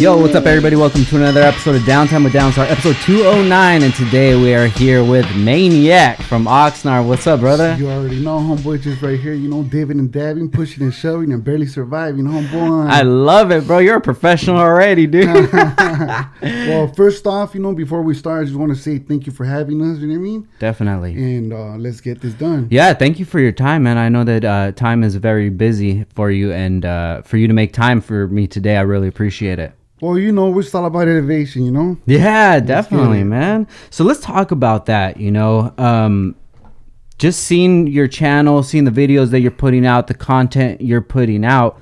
Yo, what's up, everybody? Welcome to another episode of Downtime with Downstar, episode 209, and today we are here with Maniak from Oxnard. What's up, brother? You already know, homeboy, just right here, you know, diving and dabbing, pushing and shoving, and barely surviving, homeboy. I love it, bro. You're a professional already, dude. Well, first off, you know, before we start, I just want to say thank you for having us, you know what I mean? Definitely. And let's get this done. Yeah, thank you for your time, man. I know that time is very busy for you, and for you to make time for me today, I really appreciate it. Well, you know, we're all about innovation, you know? Yeah, definitely, man. So let's talk about that, you know. Just seeing your channel, seeing the videos that you're putting out, the content you're putting out.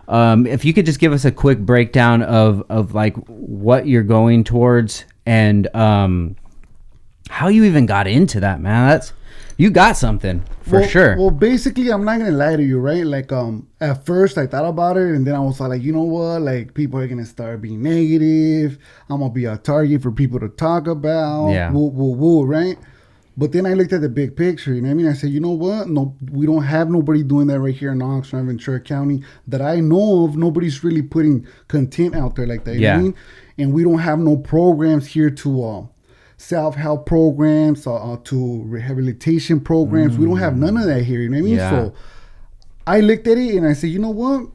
If you could just give us a quick breakdown of like what you're going towards and how you even got into that, man. You got something for sure. Well, basically, I'm not gonna lie to you, right? Like, at first I thought about it, and then I was like, you know what? Like, people are gonna start being negative. I'm gonna be a target for people to talk about. Yeah. Woo, right? But then I looked at the big picture, you know what I mean? I said, you know what? No, we don't have nobody doing that right here in Oxnard, Ventura County that I know of. Nobody's really putting content out there like that. You know what I mean? And we don't have no programs here to self-help programs, to rehabilitation programs. We don't have none of that here, you know what I mean? Yeah. So I looked at it and I said, you know what?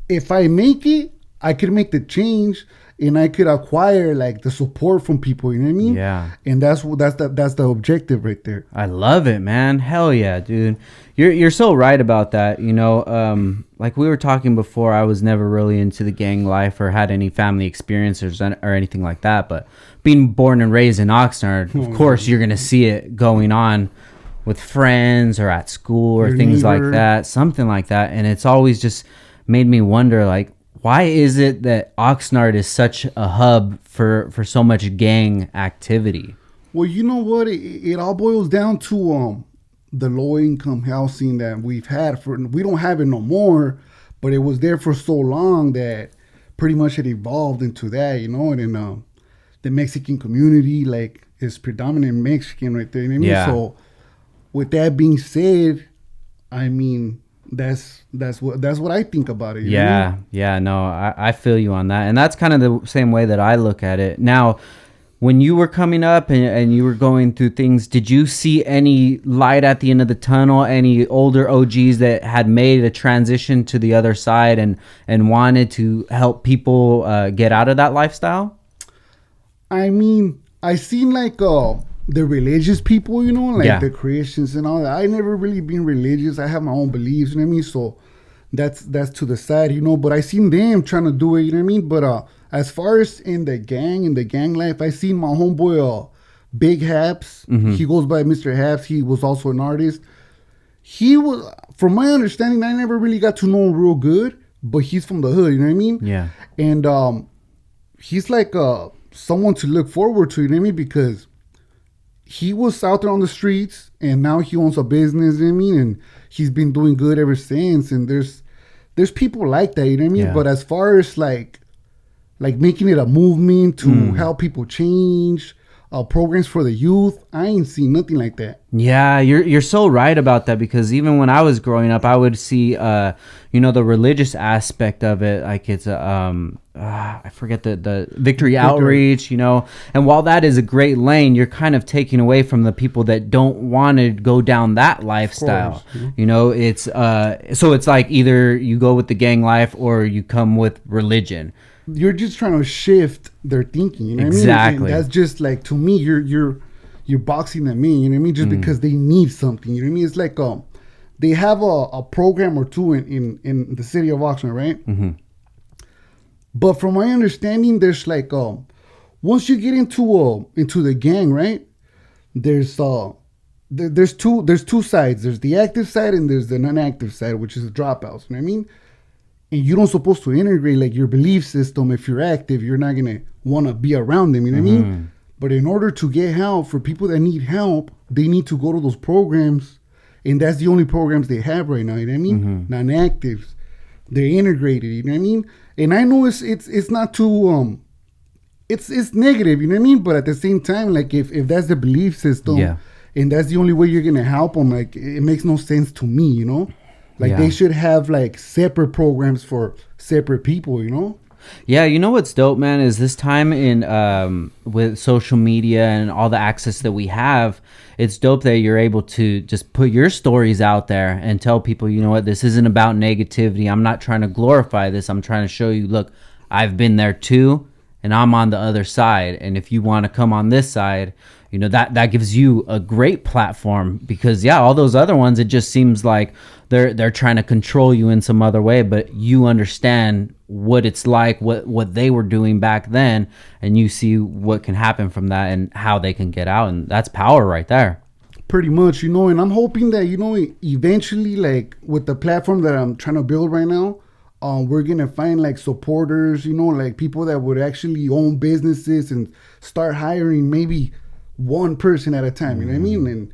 If I make it, I could make the change and I could acquire like the support from people, you know what I mean? Yeah. And that's the objective right there. I love it, man. Hell yeah, dude. You're so right about that. You know, like we were talking before, I was never really into the gang life or had any family experiences or anything like that. But being born and raised in Oxnard, of course, you're gonna see it going on with friends or at school or things like that, something like that. And it's always just made me wonder, like, why is it that Oxnard is such a hub for so much gang activity? Well, you know what? It all boils down to the low income housing that we've had. We don't have it no more, but it was there for so long that pretty much it evolved into that, you know. And then the Mexican community, like, is predominant Mexican right there. You know what I mean? Yeah. So with that being said, I mean, that's what I think about it. You know what I mean? Yeah, no, I feel you on that. And that's kind of the same way that I look at it. Now, when you were coming up and you were going through things, did you see any light at the end of the tunnel? Any older OGs that had made a transition to the other side and wanted to help people get out of that lifestyle? I mean, I seen like the religious people, you know, like the Christians and all that. I never really been religious. I have my own beliefs, you know what I mean? So that's to the side, you know. But I seen them trying to do it, you know what I mean? But as far as in the gang life, I seen my homeboy Big Haps. He goes by Mr. Haps. He was also an artist. He was, from my understanding, I never really got to know him real good, but he's from the hood, you know what I mean? Yeah. And he's like someone to look forward to, you know what I mean? Because he was out there on the streets, and now he owns a business, you know what I mean? And he's been doing good ever since. And there's people like that, you know what I mean? Yeah. But as far as like making it a movement to help people change, programs for the youth, I ain't seen nothing like that. Yeah, you're so right about that, because even when I was growing up, I would see you know, the religious aspect of it, like it's I forget the Victory Outreach, you know. And while that is a great lane, you're kind of taking away from the people that don't want to go down that lifestyle. You know, it's so it's like either you go with the gang life or you come with religion. You're just trying to shift their thinking, you know what I mean? Exactly. And that's just like, to me, you're boxing them in, you know what I mean? Just because they need something, you know what I mean? It's like they have a program or two in the city of Oxnard, right? But from my understanding, there's like once you get into the gang, right? There's two sides. There's the active side and there's the non-active side, which is the dropouts. You know what I mean? And you don't supposed to integrate like your belief system. If you're active, you're not gonna want to be around them. You know what I mean? But in order to get help, for people that need help, they need to go to those programs, and that's the only programs they have right now. You know what I mean? Non-actives, they're integrated. You know what I mean? And I know it's not too it's negative. You know what I mean? But at the same time, like if that's the belief system, and that's the only way you're gonna help them, like it makes no sense to me. You know? Like they should have like separate programs for separate people, you know? Yeah, you know what's dope, man, is this time in with social media and all the access that we have, it's dope that you're able to just put your stories out there and tell people, you know what, this isn't about negativity. I'm not trying to glorify this. I'm trying to show you, look, I've been there too, and I'm on the other side. And if you want to come on this side, you know, that gives you a great platform, because yeah, all those other ones, it just seems like they're trying to control you in some other way, but you understand what it's like, what they were doing back then, and you see what can happen from that and how they can get out, and that's power right there. Pretty much, you know, and I'm hoping that, you know, eventually, like with the platform that I'm trying to build right now, we're gonna find like supporters, you know, like people that would actually own businesses and start hiring maybe one person at a time. You know what I mean?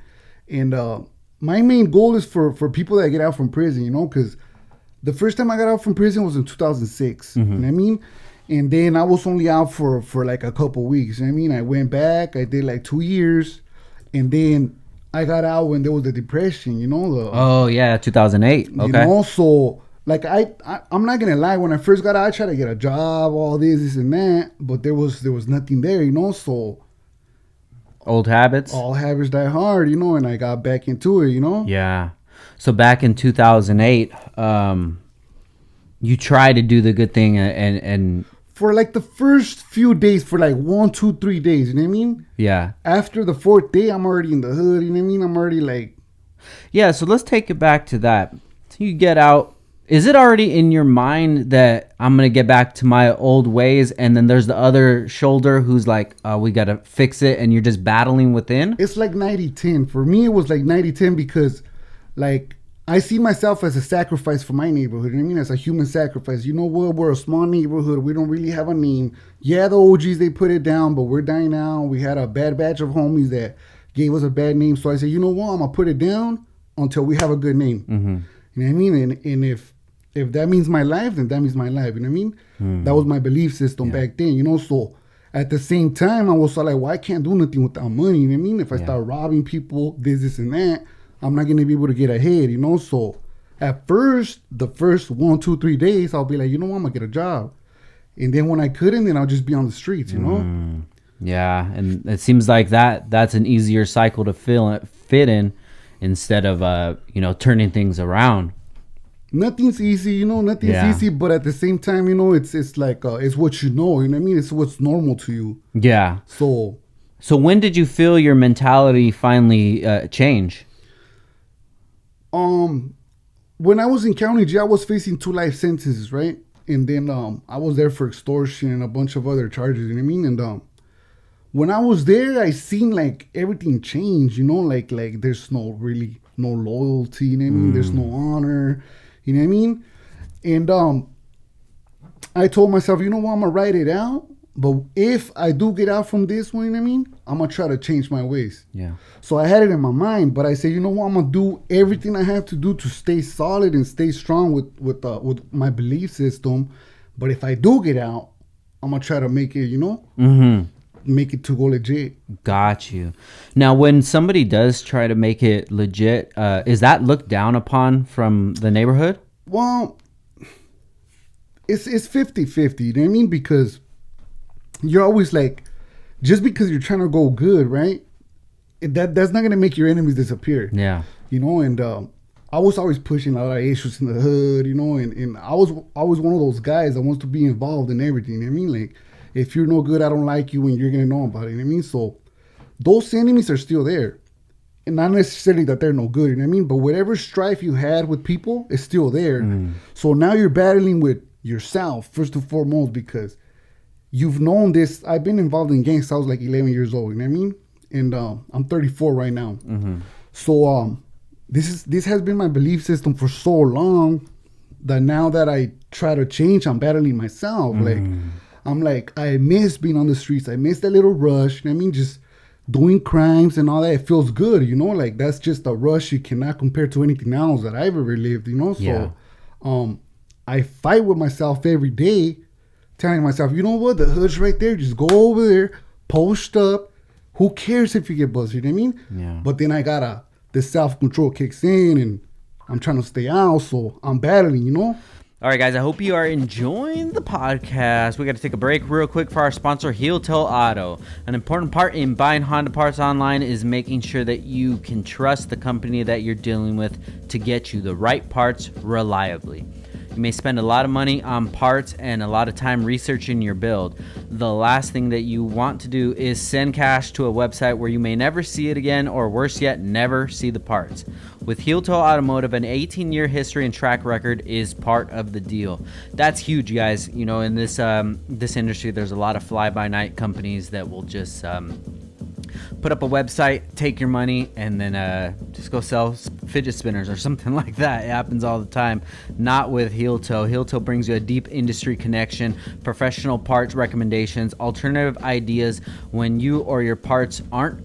And my main goal is for people that get out from prison, you know, because the first time I got out from prison was in 2006. You know what I mean? And then I was only out for like a couple weeks. You know what I mean? I went back, I did like 2 years, and then I got out when there was the depression, you know. Oh yeah, 2008. Okay. You know, so like I'm not gonna lie, when I first got out, I tried to get a job, all this and that, but there was nothing there, you know. So Old habits. all habits die hard, you know, and I got back into it, you know. Yeah. So back in 2008, you try to do the good thing, and For like the first few days, for like 1, 2, 3 days, you know what I mean? yeah. After the 4th day, I'm already in the hood, you know what I mean? I'm already like, Yeah, so let's take it back to that. So you get out. Is it already in your mind that I'm going to get back to my old ways, and then there's the other shoulder who's like, we got to fix it, and you're just battling within? it's like 90-10. For me, it was like 90-10 because, like, I see myself as a sacrifice for my neighborhood. You know what I mean? As a human sacrifice. You know what? We're a small neighborhood. We don't really have a name. Yeah, the OGs, they put it down, but we're dying out. We had a bad batch of homies that gave us a bad name. So I said, you know what? I'm going to put it down until we have a good name. You know what I mean? And if that means my life, then that means my life. You know what I mean? That was my belief system back then, you know? So at the same time, I was like, well, I can't do nothing without money. You know what I mean? If I start robbing people, this and that, I'm not going to be able to get ahead, you know? So at first, the first 1, 2, 3 days, I'll be like, you know what? I'm going to get a job. And then when I couldn't, then I'll just be on the streets, you know? Yeah, and it seems like that's an easier cycle to fit in instead of, you know, turning things around. Nothing's easy, you know, nothing's easy, but at the same time, you know, it's like, it's what you know, you know what I mean? It's what's normal to you. Yeah. So when did you feel your mentality finally change? When I was in county jail, I was facing 2 life sentences, right? And then I was there for extortion and a bunch of other charges, you know what I mean? And when I was there, I seen like everything change, you know, like there's no loyalty, you know what I mean? There's no honor, you know what I mean? And I told myself, you know what, I'm gonna write it out, but if I do get out from this one, you know what I mean, I'm gonna try to change my ways. Yeah. So I had it in my mind, but I said, you know what, I'm gonna do everything I have to do to stay solid and stay strong with my belief system. But if I do get out, I'm gonna try to make it, you know, make it to go legit. Got you. Now, when somebody does try to make it legit, is that looked down upon from the neighborhood? Well, it's 50-50, you know what I mean? Because you're always like, just because you're trying to go good, right? That's not gonna make your enemies disappear. Yeah. You know, and I was always pushing a lot of issues in the hood, you know, and I was always one of those guys that wants to be involved in everything. You know what I mean? Like, if you're no good, I don't like you, and you're gonna know about it. You know what I mean? So those enemies are still there. And not necessarily that they're no good, you know what I mean? But whatever strife you had with people is still there. So now you're battling with yourself, first and foremost, because you've known this. I've been involved in gangs since I was like 11 years old, you know what I mean? And I'm 34 right now. So this has been my belief system for so long that now that I try to change, I'm battling myself. Like, I'm like, I miss being on the streets. I miss that little rush, you know what I mean? Just doing crimes and all that. It feels good, you know? Like, that's just a rush you cannot compare to anything else that I've ever lived, you know? So I fight with myself every day, telling myself, you know what? The hood's right there. Just go over there, post up. Who cares if you get busted? You know what I mean? Yeah. But then the self-control kicks in, and I'm trying to stay out, so I'm battling, you know? All right, guys, I hope you are enjoying the podcast. We got to take a break real quick for our sponsor, Heel Toe Auto. An important part in buying Honda parts online is making sure that you can trust the company that you're dealing with to get you the right parts reliably. You may spend a lot of money on parts and a lot of time researching your build. The last thing that you want to do is send cash to a website where you may never see it again, or worse yet, never see the parts. With Heel Toe Automotive, an 18-year history and track record is part of the deal. That's huge, guys. You know, in this industry, there's a lot of fly-by-night companies that will just put up a website, take your money, and then just go sell fidget spinners or something like that. It happens all the time. Not with Heel Toe. Heel Toe brings you a deep industry connection, professional parts recommendations, alternative ideas when your parts are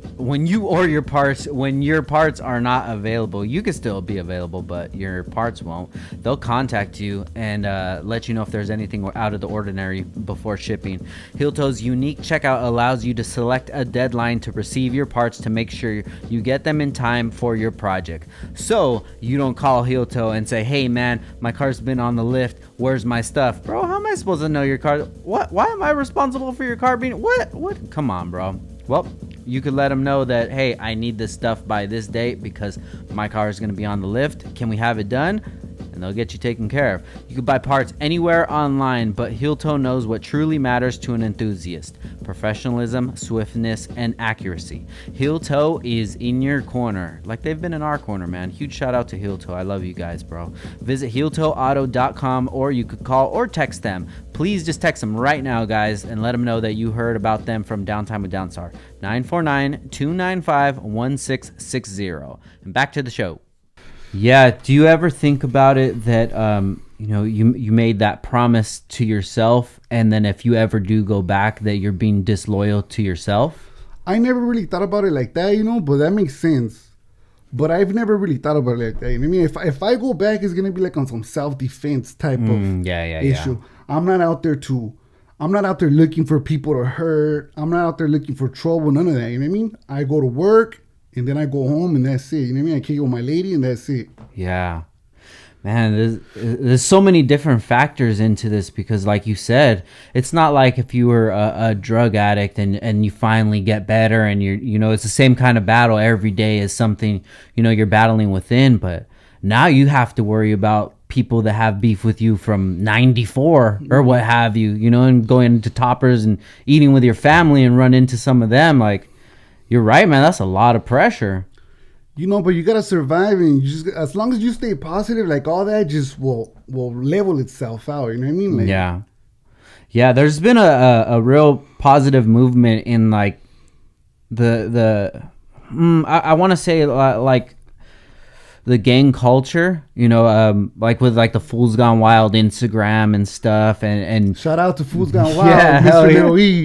not available. You can still be available, but your parts won't. They'll contact you and let you know if there's anything out of the ordinary before shipping. Heel Toe's unique checkout allows you to select a deadline to receive your parts to make sure you get them in time for your project. So you don't call Heel Toe and say, hey man, my car's been on the lift, where's my stuff? Bro, how am I supposed to know your car? What? Why am I responsible for your car being what? Come on, bro. Well, you could let them know that, hey, I need this stuff by this date because my car is going to be on the lift. Can we have it done? And they'll get you taken care of. You can buy parts anywhere online, but Heel Toe knows what truly matters to an enthusiast: professionalism, swiftness, and accuracy. Heel Toe is in your corner, like they've been in our corner, man. Huge shout out to Heel Toe. I love you guys, bro. Visit HeelToeAuto.com, or you could call or text them. Please just text them right now, guys, and let them know that you heard about them from Downtime with Downstar. 949-295-1660. And back to the show. Yeah, do you ever think about it that you made that promise to yourself, and then if you ever do go back, that you're being disloyal to yourself? I never really thought about it like that, but that makes sense. But I've never really thought about it like that. I mean, if I go back, it's gonna be like on some self-defense type of issue. I'm not out there looking for people to hurt. I'm not out there looking for trouble. None of that. You know what I mean? I go to work. And then I go home and that's it. You know what I mean? I kick with my lady and that's it. Yeah. Man, there's so many different factors into this because, like you said, it's not like if you were a drug addict and you finally get better and it's the same kind of battle every day as something, you're battling within. But now you have to worry about people that have beef with you from 94 or what have you, and going to Toppers and eating with your family and run into some of them. Like, you're right, man. That's a lot of pressure. But you gotta survive, and as long as you stay positive, like all that just will level itself out. You know what I mean? Like, yeah. There's been a real positive movement in like I want to say like the gang culture, like with like the Fools Gone Wild Instagram and stuff, and shout out to Fools Gone Wild, Mr. Lil E.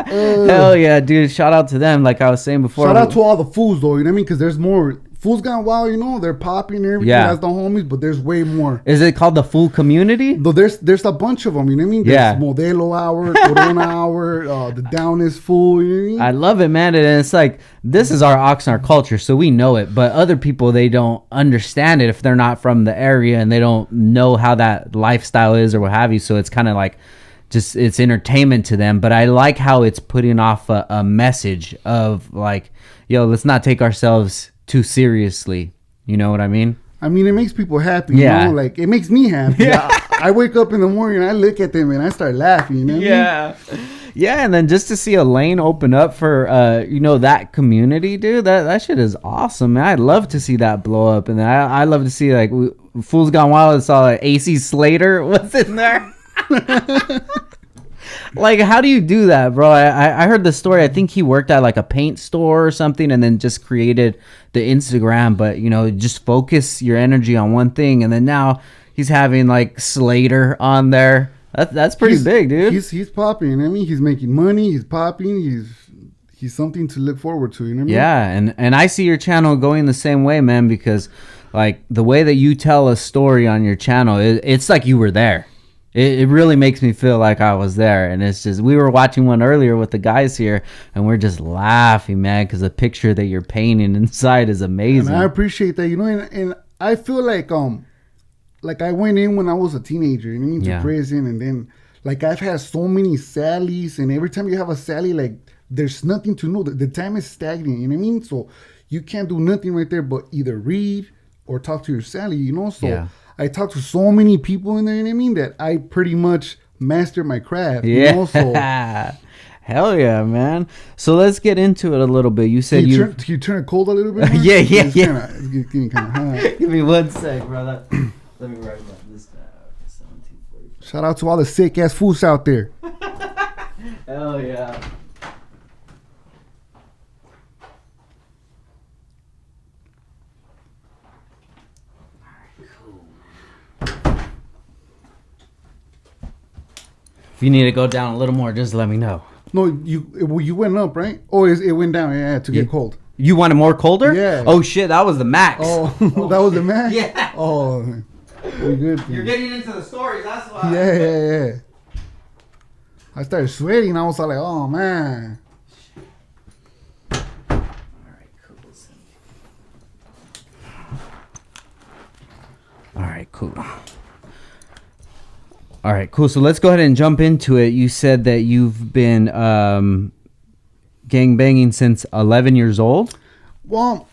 Hell yeah, dude! Shout out to them, like I was saying before. Shout out to all the fools, though. You know what I mean? Because there's more. Fools Gone Wild, they're popping and everything. That's the homies, but there's way more. Is it called the Fool Community? Though there's a bunch of them. You know what I mean? There's Modelo Hour, Corona Hour, the Down is Fool. You know what I mean? I love it, man. And it's like, this is our Oxnard culture, so we know it. But other people, they don't understand it if they're not from the area and they don't know how that lifestyle is or what have you. So it's kind of like, just it's entertainment to them. But I like how it's putting off a message of like, yo, let's not take ourselves too seriously. You know what I mean? I mean, it makes people happy. Like it makes me happy. I wake up in the morning and I look at them and I start laughing. You know what I mean? Yeah, and then just to see a lane open up for that community, dude, that shit is awesome, man. I'd love to see that blow up, and I love to see like Fools Gone Wild. I saw like AC Slater was in there. Like, how do you do that, bro? I heard the story. I think he worked at like a paint store or something and then just created the Instagram. But, just focus your energy on one thing. And then now he's having like Slater on there. That's pretty big, dude. He's popping. You know what I mean? He's making money. He's popping. He's something to look forward to. You know what I mean? Yeah. And I see your channel going the same way, man, because like the way that you tell a story on your channel, it's like you were there. It really makes me feel like I was there. And it's just, we were watching one earlier with the guys here and we're just laughing, man, because the picture that you're painting inside is amazing. And I appreciate that, and I feel like like I went in when I was a teenager, you know what I mean, to prison, and then like I've had so many Sallies, and every time you have a Sally, like there's nothing to know. The time is stagnant, you know what I mean? So you can't do nothing right there but either read or talk to your Sally, you know? So I talked to so many people in there, you know what I mean, that I pretty much mastered my craft, you know? So hell yeah, man. So let's get into it a little bit. You said can you turn it cold a little bit? yeah. It's getting kind of hot. Give me 1 sec, brother. Let me write about this down. 1745. Shout out to all the sick ass fools out there. Hell yeah. If you need to go down a little more, just let me know. No, you went up, right? Oh, it went down, to get cold. You wanted more colder? Yeah. Oh, shit, that was the max. Oh, that was the max? Yeah. Oh, we're good. You're getting into the stories, that's why. Yeah. I started sweating. I was like, oh, man. All right, cool. All right, cool. So let's go ahead and jump into it. You said that you've been gang banging since 11 years old? Well,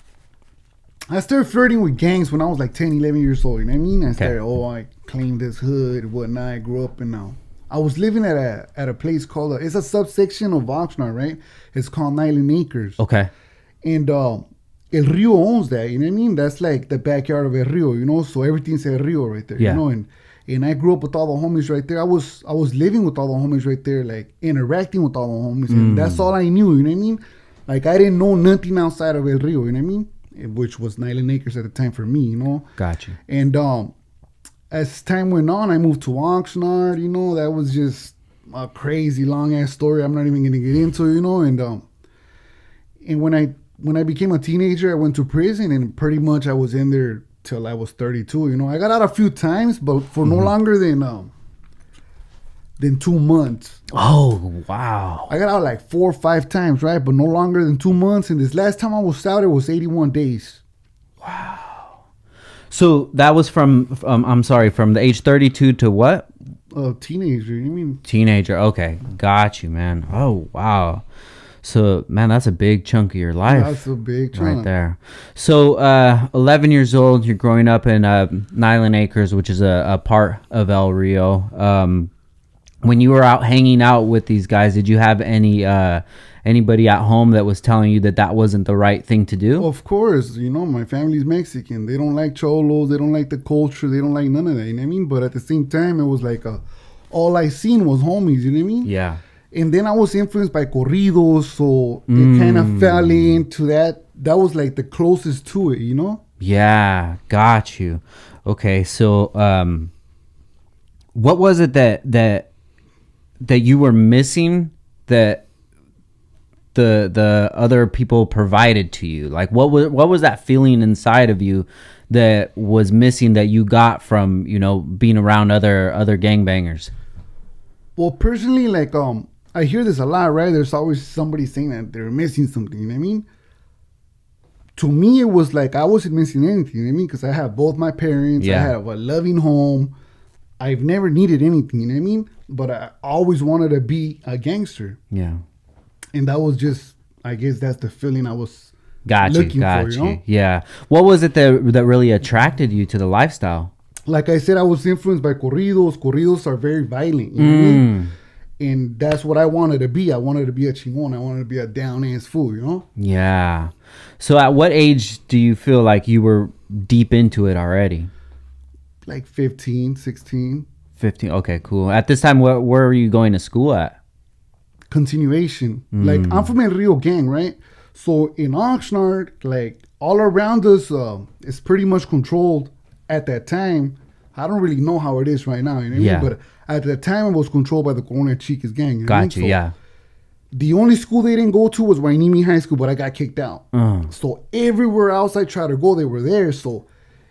I started flirting with gangs when I was like 10, 11 years old. You know what I mean? I started, I claimed this hood, whatnot. I grew up and now. I was living at a place called, it's a subsection of Oxnard, right? It's called 9 Acres. Okay. And El Rio owns that, you know what I mean? That's like the backyard of El Rio, you know? So everything's El Rio right there, you know? And I grew up with all the homies right there. I was living with all the homies right there, like interacting with all the homies. And that's all I knew, you know what I mean? Like I didn't know nothing outside of El Rio, you know what I mean? Which was 9 Acres at the time for me, you know? Gotcha. And as time went on, I moved to Oxnard, you know? That was just a crazy long-ass story I'm not even going to get into, you know? And when I became a teenager, I went to prison, and pretty much I was in there till I was 32, you know. I got out a few times, but for no longer than 2 months. Oh, wow. I got out like 4 or 5 times, right? But no longer than 2 months. And this last time I was out, it was 81 days. Wow. So that was from the age 32 to what? Teenager, you mean? Teenager, okay. Got you, man. Oh, wow. So, man, that's a big chunk of your life. That's a big chunk. Right there. So, 11 years old, you're growing up in 9 Acres, which is a part of El Rio. When you were out hanging out with these guys, did you have anybody at home that was telling you that wasn't the right thing to do? Of course. You know, my family's Mexican. They don't like cholos. They don't like the culture. They don't like none of that. You know what I mean? But at the same time, it was like all I seen was homies. You know what I mean? Yeah. And then I was influenced by corridos, so it kind of fell into that. That was like the closest to it, you know? Yeah, got you. Okay, so what was it that you were missing that the other people provided to you? Like, what was that feeling inside of you that was missing that you got from, you know, being around other gangbangers? Well, personally, like I hear this a lot, right? There's always somebody saying that they're missing something, you know what I mean? To me, it was like I wasn't missing anything, you know what I mean? Because I have both my parents. I have a loving home. I've never needed anything, you know what I mean? But I always wanted to be a gangster. Yeah. And that was just, I guess that's the feeling I was looking for, you know? Yeah. What was it that really attracted you to the lifestyle? Like I said, I was influenced by corridos. Corridos are very violent, you know what I mean? And that's what I wanted to be. I wanted to be a chingon. I wanted to be a down-ass fool, you know? Yeah. So at what age do you feel like you were deep into it already? Like 15, 16. 15. Okay, cool. At this time, where were you going to school at? Continuation. Like, I'm from El Rio gang, right? So in Oxnard, like, all around us, it's pretty much controlled at that time. I don't really know how it is right now, you know what I mean? But at the time, it was controlled by the Corona Chicas gang. You know Got you, so the only school they didn't go to was Wainimi High School, but I got kicked out. So everywhere else I tried to go, they were there. So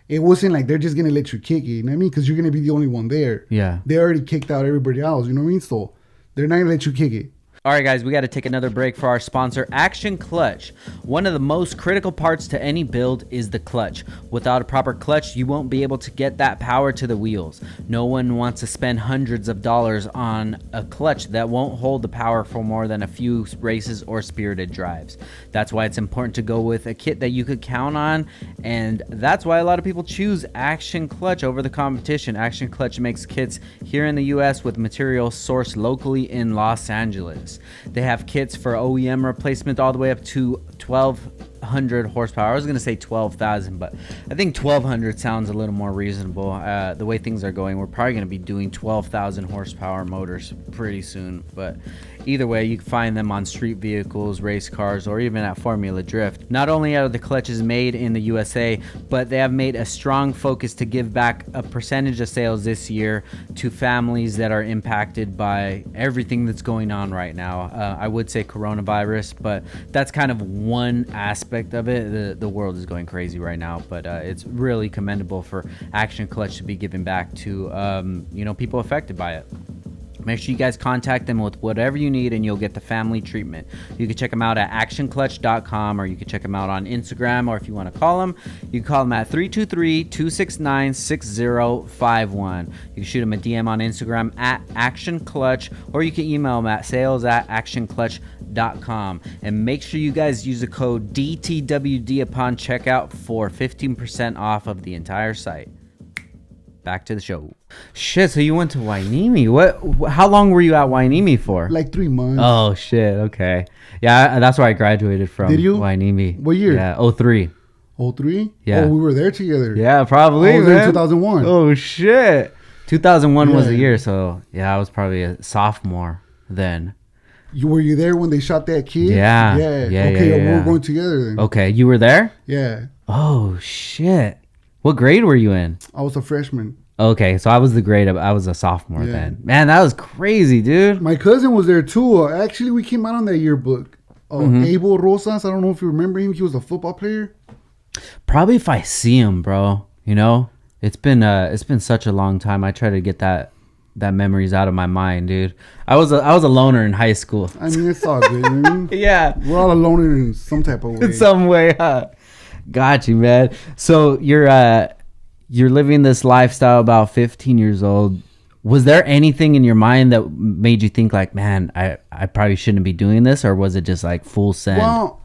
it wasn't like they're just going to let you kick it, you know what I mean? Because you're going to be the only one there. Yeah. They already kicked out everybody else, you know what I mean? So they're not going to let you kick it. All right, guys, we got to take another break for our sponsor, Action Clutch. One of the most critical parts to any build is the clutch. Without a proper clutch, you won't be able to get that power to the wheels. No one wants to spend hundreds of dollars on a clutch that won't hold the power for more than a few races or spirited drives. That's why it's important to go with a kit that you could count on, and that's why a lot of people choose Action Clutch over the competition. Action Clutch makes kits here in the US with materials sourced locally in Los Angeles. They have kits for OEM replacement all the way up to 1,200 horsepower. I was going to say 12,000, but I think 1,200 sounds a little more reasonable. The way things are going, we're probably going to be doing 12,000 horsepower motors pretty soon. But either way, you can find them on street vehicles, race cars, or even at Formula Drift. Not only are the clutches made in the USA, but they have made a strong focus to give back a percentage of sales this year to families that are impacted by everything that's going on right now. I would say coronavirus, but that's kind of one aspect of it. The world is going crazy right now, but it's really commendable for Action Clutch to be giving back to people affected by it. Make sure you guys contact them with whatever you need and you'll get the family treatment. You can check them out at actionclutch.com, or you can check them out on Instagram, or if you want to call them, you can call them at 323-269-6051. You can shoot them a DM on Instagram at actionclutch, or you can email them at sales@actionclutch.com. And make sure you guys use the code DTWD upon checkout for 15% off of the entire site. Back to the show. Shit, so you went to Hueneme. How long were you at Hueneme for? Like 3 months. Oh, shit. Okay. Yeah, that's where I graduated from. Did you? Hueneme. What year? Yeah, 03. 03? Yeah. Oh, we were there together. Yeah, probably, I was man. there in 2001. Oh, shit. 2001 was the Yeah. year, so yeah, I was probably a sophomore then. Were you there when they shot that kid? Yeah. Yeah. Okay, we were going together then. Okay, you were there? Yeah. Oh, shit. What grade were you in? I was a freshman. Okay, so I was a sophomore then. Man, that was crazy, dude. My cousin was there too. Actually, we came out on that yearbook. Abel Rosas, I don't know if you remember him. He was a football player. Probably if I see him, bro. You know, it's been such a long time. I try to get that memories out of my mind, dude. I was a loner in high school. I mean, it's all good. You know what I mean? Yeah, we're all a loner in some type of way. in some way, huh? Got you, man. So you're living this lifestyle about 15 years old. Was there anything in your mind that made you think like, man, I probably shouldn't be doing this, or was it just like full send? Well,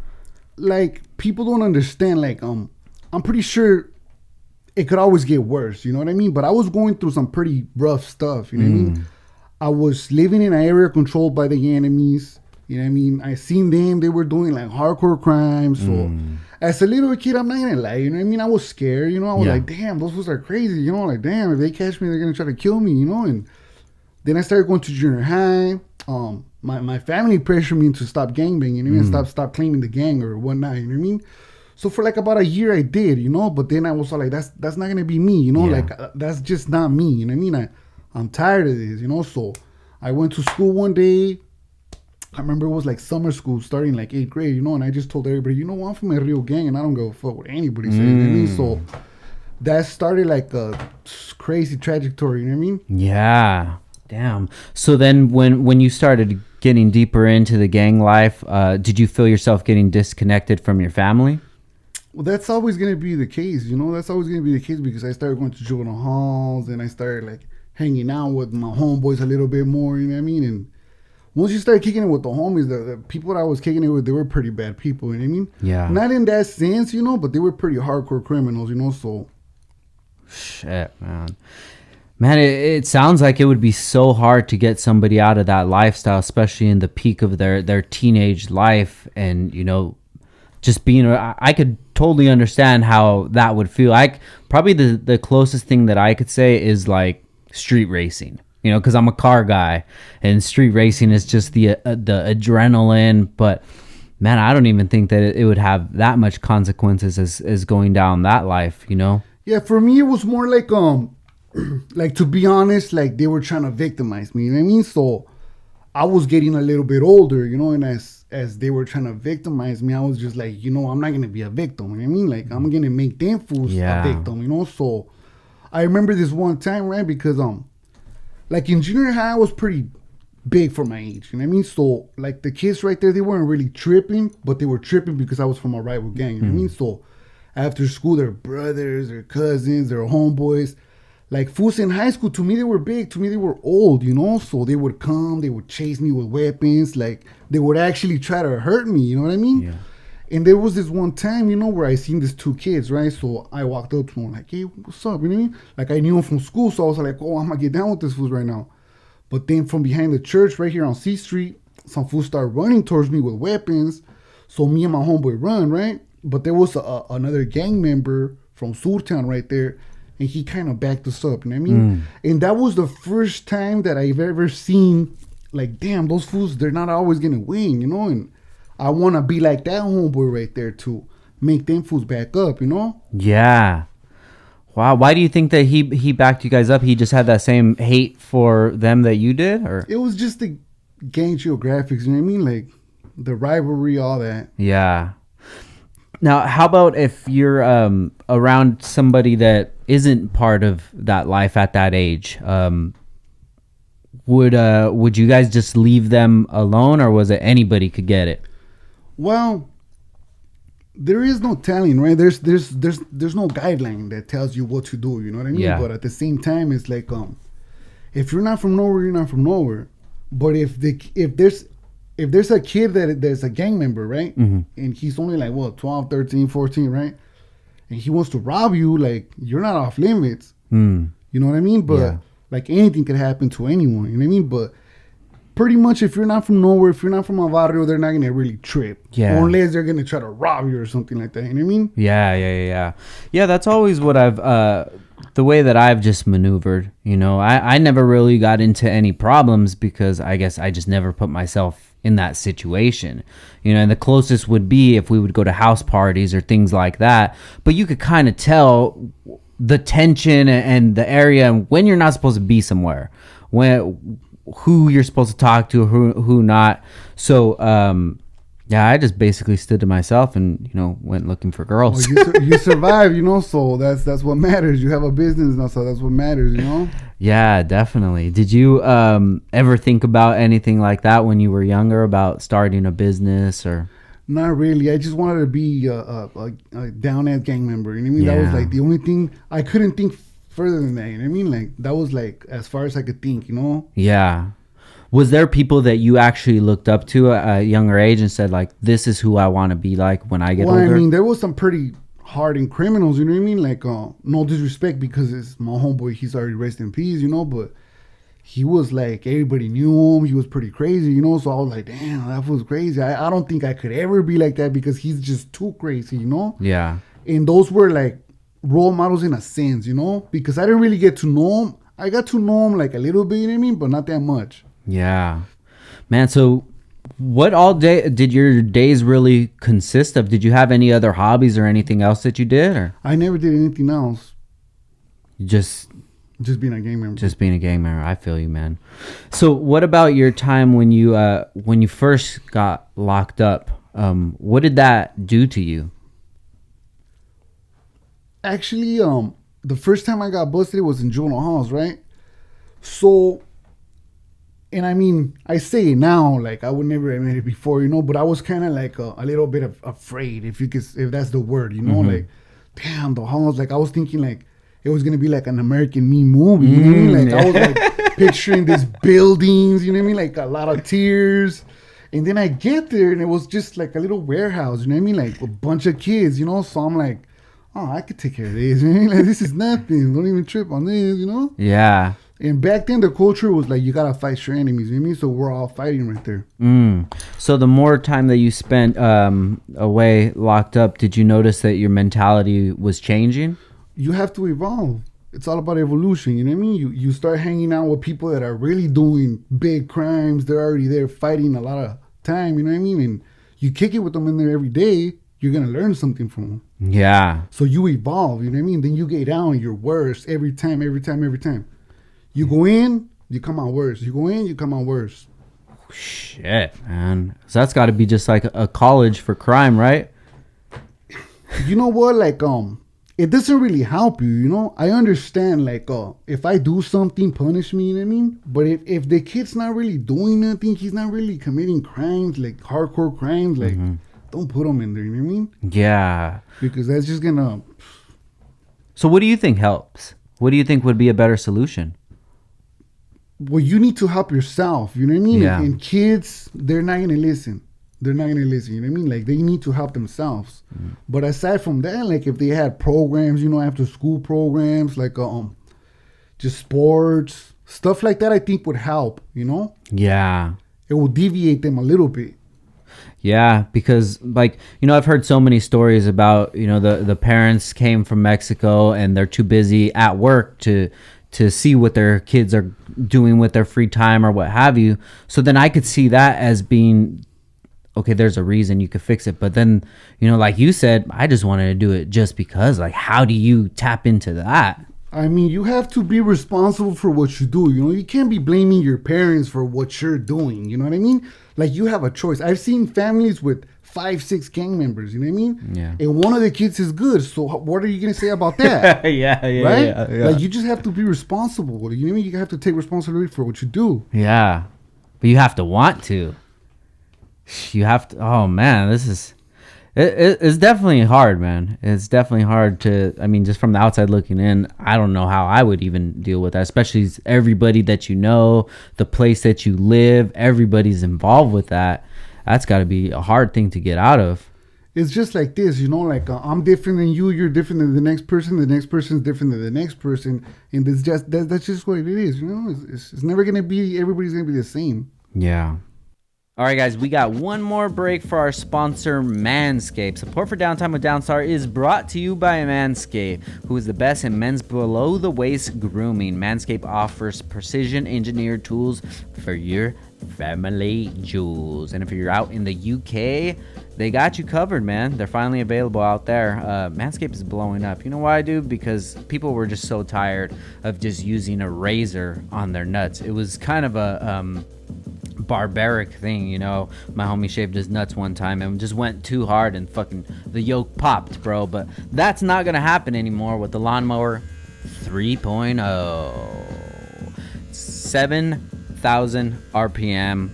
like, people don't understand. Like, I'm pretty sure it could always get worse. You know what I mean? But I was going through some pretty rough stuff. You know what I mean? I was living in an area controlled by the enemies. You know what I mean? I seen them. They were doing like hardcore crimes. So as a little kid, I'm not gonna lie. You know what I mean? I was scared. You know, I was like, damn, those fools are crazy. You know, like, damn, if they catch me, they're gonna try to kill me. You know, and then I started going to junior high. My family pressured me to stop gangbanging. You know what I mean? Stop claiming the gang or whatnot. You know what I mean? So for like about a year, I did. You know, but then I was like, that's not gonna be me. You know, like that's just not me. You know what I mean? I'm tired of this. You know, so I went to school one day. I remember it was like summer school starting like 8th grade, you know, and I just told everybody, you know, I'm from a Rio gang and I don't give a fuck what anybody says. You know what I mean? So that started like a crazy trajectory, you know what I mean? Yeah. Damn. So then when you started getting deeper into the gang life, did you feel yourself getting disconnected from your family? Well, that's always going to be the case, you know? That's always going to be the case because I started going to juvenile halls and I started like hanging out with my homeboys a little bit more, you know what I mean? And once you start kicking it with the homies, the people that I was kicking it with, they were pretty bad people, you know what I mean? Yeah. Not in that sense, you know, but they were pretty hardcore criminals, you know, so. Shit, man. Man, it sounds like it would be so hard to get somebody out of that lifestyle, especially in the peak of their teenage life. And, you know, just being, I could totally understand how that would feel. Probably the closest thing that I could say is like street racing. You know, because I'm a car guy, and street racing is just the adrenaline. But man, I don't even think that it would have that much consequences as going down that life. You know? Yeah, for me it was more like like, to be honest, like they were trying to victimize me. You know what I mean? So I was getting a little bit older, you know, and as they were trying to victimize me, I was just like, you know, I'm not gonna be a victim. You know what I mean? Like I'm gonna make them fools a victim. You know? So I remember this one time, right? Because like in junior high, I was pretty big for my age. You know what I mean? So like the kids right there, they weren't really tripping, but they were tripping because I was from a rival gang. You know what I mean? So after school, their brothers, their cousins, their homeboys. Like fools in high school, to me they were big. To me they were old, you know. So they would come, they would chase me with weapons. Like they would actually try to hurt me. You know what I mean? Yeah. And there was this one time, you know, where I seen these two kids, right? So I walked up to them like, "Hey, what's up?" You know what I mean? Like I knew them from school, so I was like, "Oh, I'm gonna get down with this fools right now." But then from behind the church, right here on C Street, some fools started running towards me with weapons. So me and my homeboy run, right? But there was another gang member from Surtown right there, and he kind of backed us up. You know what I mean? And that was the first time that I've ever seen, like, damn, those fools, they're not always gonna win, you know? And I want to be like that homeboy right there to make them fools back up, you know? Yeah. Wow. Why do you think that he backed you guys up? He just had that same hate for them that you did, or? It was just the gang geographics, you know what I mean? Like the rivalry, all that. Yeah. Now, how about if you're around somebody that isn't part of that life at that age? Would you guys just leave them alone, or was it anybody could get it? Well, there is no telling, right? There's no guideline that tells you what to do, you know what I mean? Yeah. But at the same time, it's like if you're not from nowhere, you're not from nowhere. But if there's a kid there's a gang member, right? Mm-hmm. And he's only like, what, 12, 13, 14, right? And he wants to rob you, like, you're not off limits. You know what I mean? But, Yeah. like, anything could happen to anyone, you know what I mean? But pretty much if you're not from nowhere, if you're not from a barrio, they're not going to really trip. Yeah. Or unless they're going to try to rob you or something like that, you know what I mean? Yeah. Yeah, that's always what the way that I've just maneuvered. You know, I never really got into any problems because I guess I just never put myself in that situation. You know, and the closest would be if we would go to house parties or things like that. But you could kind of tell the tension and the area and when you're not supposed to be somewhere, who you're supposed to talk to, who not. So, yeah, I just basically stood to myself and, you know, went looking for girls. Well, you survive, you know, so that's what matters. You have a business now, so that's what matters, you know? Yeah, definitely. Did you ever think about anything like that when you were younger, about starting a business or? Not really. I just wanted to be a down-ass gang member, you know what I mean? That was like the only thing. I couldn't think further than that, you know what I mean? Like, that was like as far as I could think, you know? Yeah. Was there people that you actually looked up to at a younger age and said, like, this is who I want to be like when I get older? I mean, there was some pretty hardened criminals, you know what I mean? Like, no disrespect because it's my homeboy, he's already rest in peace, you know? But he was like, everybody knew him. He was pretty crazy, you know? So I was like, damn, that was crazy. I don't think I could ever be like that because he's just too crazy, you know? Yeah. And those were like role models in a sense, you know? Because I didn't really get to know him. I got to know him like a little bit, you know what I mean? But not that much. Yeah, man. So what all day did your days really consist of? Did you have any other hobbies or anything else that you did, or I never did anything else. just Being a gang member. being a gang member? I feel you, man. So what about your time when you first got locked up? What did that do to you? Actually, the first time I got busted was in juvenile halls, right? So, and I mean, I say it now, like I would never admit it before, you know, but I was kind of like a little bit afraid, if that's the word, you know, like, damn, the halls, like I was thinking like it was gonna be like an American Me movie, you know what I mean? Like I was like picturing these buildings, you know what I mean? Like a lot of tears. And then I get there and it was just like a little warehouse, you know what I mean? Like a bunch of kids, you know? So I'm like, oh, I could take care of this, you know what I mean? Like this is nothing. Don't even trip on this, you know? Yeah. And back then, the culture was like, you gotta fight your enemies. You know what I mean? So we're all fighting right there. So the more time that you spent away locked up, did you notice that your mentality was changing? You have to evolve. It's all about evolution. You know what I mean? You start hanging out with people that are really doing big crimes. They're already there fighting a lot of time. You know what I mean? And you kick it with them in there every day. You're gonna learn something from them. Yeah. So you evolve. You know what I mean? Then you get down. You're worse every time. You go in, you come out worse. You go in, you come out worse. Shit, man. So that's got to be just like a college for crime, right? You know what? Like, it doesn't really help you, you know. I understand, like, if I do something, punish me, you know what I mean? But if the kid's not really doing nothing, he's not really committing crimes, like hardcore crimes, like, don't put him in there, you know what I mean? Yeah. Because that's just gonna... So what do you think helps? What do you think would be a better solution? Well, you need to help yourself, you know what I mean? Yeah. And kids, they're not gonna listen. They're not gonna listen, you know what I mean? Like, they need to help themselves. But aside from that, like, if they had programs, you know, after school programs, like just sports, stuff like that, I think would help, you know? Yeah. It will deviate them a little bit. Yeah, because, like, you know, I've heard so many stories about, you know, the parents came from Mexico and they're too busy at work to see what their kids are doing with their free time or what have you. So then I could see that as being, okay, there's a reason you could fix it. But then, you know, like you said, I just wanted to do it just because. Like, how do you tap into that? I mean, you have to be responsible for what you do. You know, you can't be blaming your parents for what you're doing. You know what I mean? Like, you have a choice. I've seen families with 5, 6 gang members. You know what I mean? Yeah. And one of the kids is good. So what are you gonna say about that? Yeah, right? yeah. Like, you just have to be responsible. You know what I mean? You have to take responsibility for what you do. Yeah, but you have to want to. You have to. Oh man, this is. It's definitely hard, man. It's definitely hard to. I mean, just from the outside looking in, I don't know how I would even deal with that. Especially everybody that you know, the place that you live, everybody's involved with that. That's got to be a hard thing to get out of. It's just like this, you know, like, I'm different than you, you're different than the next person's different than the next person, and it's just that's just what it is, you know. It's never gonna be, everybody's gonna be the same. Yeah. All right, guys, we got one more break for our sponsor, Manscaped. Support for Downtime with Downstar is brought to you by Manscaped, who is the best in men's below-the-waist grooming. Manscaped offers precision-engineered tools for your family jewels. And if you're out in the UK, they got you covered, man. They're finally available out there. Manscaped is blowing up. You know why, dude? Because people were just so tired of just using a razor on their nuts. It was kind of a... barbaric thing, you know. My homie shaved his nuts one time and just went too hard and fucking the yoke popped, bro. But that's not gonna happen anymore with the lawnmower 3.0. 7,000 RPM,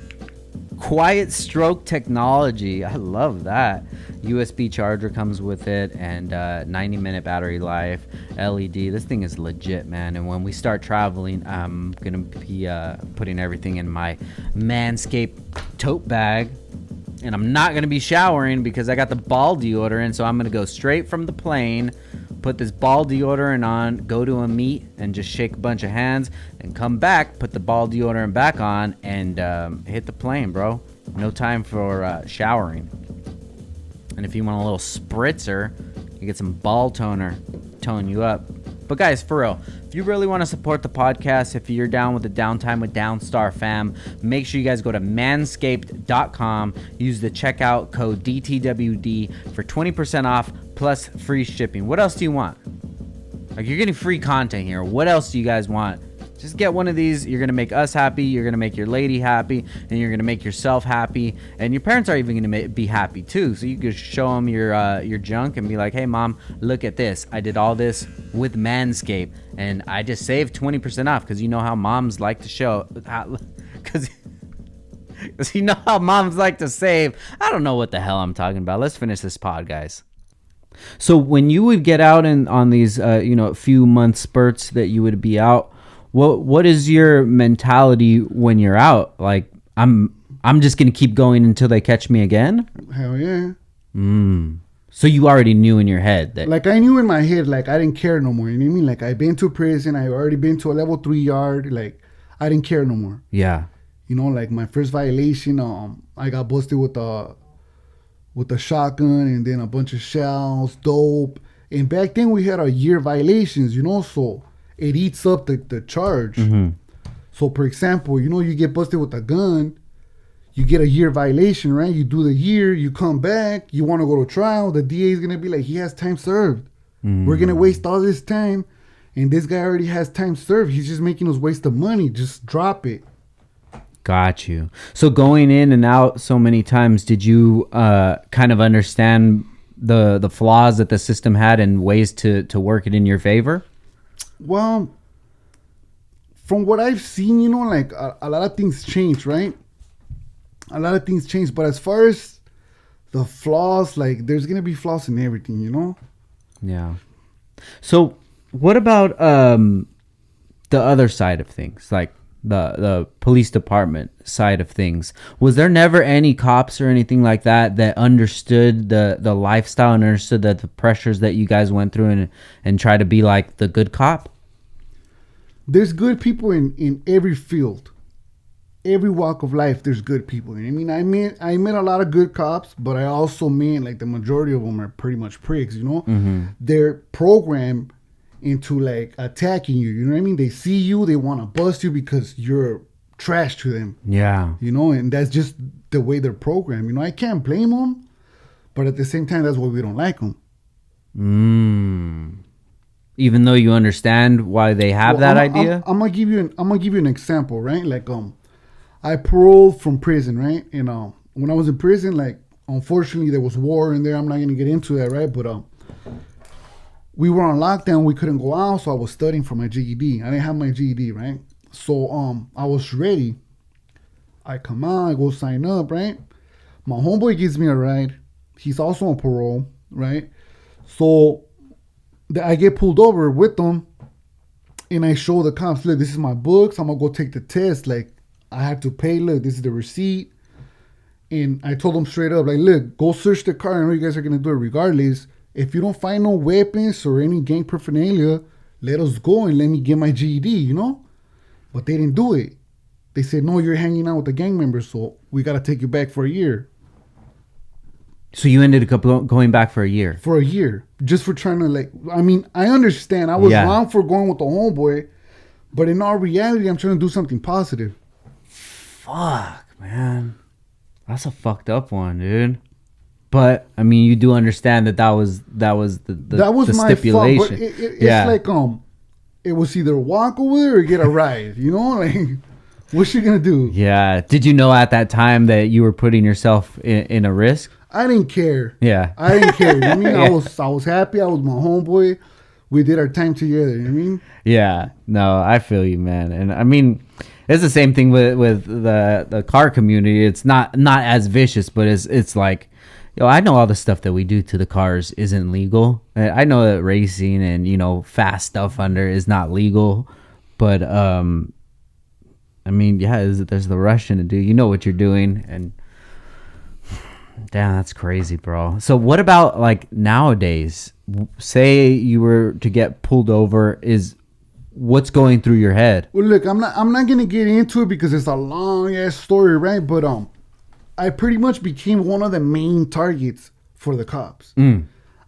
quiet stroke technology. I love that. USB charger comes with it, and 90-minute battery life, LED. This thing is legit, man. And when we start traveling, I'm gonna be putting everything in my Manscaped tote bag, and I'm not gonna be showering because I got the ball deodorant. So I'm gonna go straight from the plane, put this ball deodorant on, go to a meet and just shake a bunch of hands, and come back, put the ball deodorant back on, and hit the plane, bro. No time for showering. And if you want a little spritzer, you get some ball toner, tone you up. But guys, for real, if you really want to support the podcast, if you're down with the Downtime with Downstar fam, make sure you guys go to manscaped.com, use the checkout code DTWD for 20% off plus free shipping. What else do you want? Like, you're getting free content here. What else do you guys want? Just get one of these. You're going to make us happy. You're going to make your lady happy. And you're going to make yourself happy. And your parents are even going to be happy too. So you can show them your junk and be like, hey, Mom, look at this. I did all this with Manscaped. And I just saved 20% off. Because you know how moms like to show. Because you know how moms like to save. I don't know what the hell I'm talking about. Let's finish this pod, guys. So when you would get out on these, few month spurts that you would be out, what is your mentality when you're out? Like, I'm just gonna keep going until they catch me again? Hell yeah. So you already knew in your head that, like, I knew in my head, like, I didn't care no more. You know what I mean? Like, I've been to prison. I've already been to a level 3 yard. Like, I didn't care no more. yeah, You know, like, my first violation, I got busted with a shotgun and then a bunch of shells, dope. And back then we had a year violations, you know, so it eats up the charge. So, for example, you know, you get busted with a gun, you get a year violation, right? You do the year, you come back, you want to go to trial. The DA is going to be like, he has time served. We're going to waste all this time. And this guy already has time served. He's just making us waste the money. Just drop it. got you. So going in and out so many times, did you kind of understand the flaws that the system had and ways to work it in your favor? Well, from what I've seen, you know, like a lot of things change, right? A lot of things change, but as far as the flaws, like there's gonna be flaws in everything, you know. Yeah. So what about the other side of things, like the police department side of things? Was there never any cops or anything like that that understood the lifestyle and understood the pressures that you guys went through and try to be like the good cop? There's good people in every field, every walk of life. There's good people. I mean, I met a lot of good cops, but I also met like the majority of them are pretty much pricks. You know, they're programmed into like attacking you. You know what I mean? They see you, they want to bust you because you're trash to them. Yeah. You know, and that's just the way they're programmed. You know, I can't blame them, but at the same time, that's why we don't like them. Even though you understand why they have that idea? I'm gonna give you an example, right? Like I paroled from prison, right? And when I was in prison, like unfortunately there was war in there. I'm not gonna get into that, right? But we were on lockdown. We couldn't go out, so I was studying for my GED. I didn't have my GED, right? So I was ready. I come out, I go sign up, right? My homeboy gives me a ride. He's also on parole, right? So I get pulled over with them, and I show the cops, look, this is my books. I'm gonna go take the test. Like, I have to pay. Look, this is the receipt. And I told them straight up, like, look, go search the car. I know you guys are gonna do it regardless. If you don't find no weapons or any gang paraphernalia, let us go and let me get my GED, you know? But they didn't do it. They said, no, you're hanging out with the gang members, so we gotta take you back for a year. So you ended up going back for a year? For a year. Just for trying to, like, I mean, I understand. I was wrong for going with the homeboy, but in all reality, I'm trying to do something positive. Fuck, man. That's a fucked up one, dude. But, I mean, you do understand that was the my stipulation. Fault, but it's like, it was either walk over there or get a ride, you know? Like, what's you gonna do? Yeah. Did you know at that time that you were putting yourself in a risk? I didn't care. Yeah. I didn't care. You know what I mean? I was happy. I was my homeboy. We did our time together. You know what I mean? Yeah. No, I feel you, man. And I mean, it's the same thing with the car community. It's not as vicious, but it's like, yo, I know all the stuff that we do to the cars isn't legal. I know that racing and, you know, fast stuff under is not legal. But, I mean, yeah, there's the Russian to do. You know what you're doing. And damn, that's crazy, bro. So what about like nowadays? Say you were to get pulled over, what's going through your head? Well, look, I'm not gonna get into it because it's a long ass story, right? But I pretty much became one of the main targets for the cops.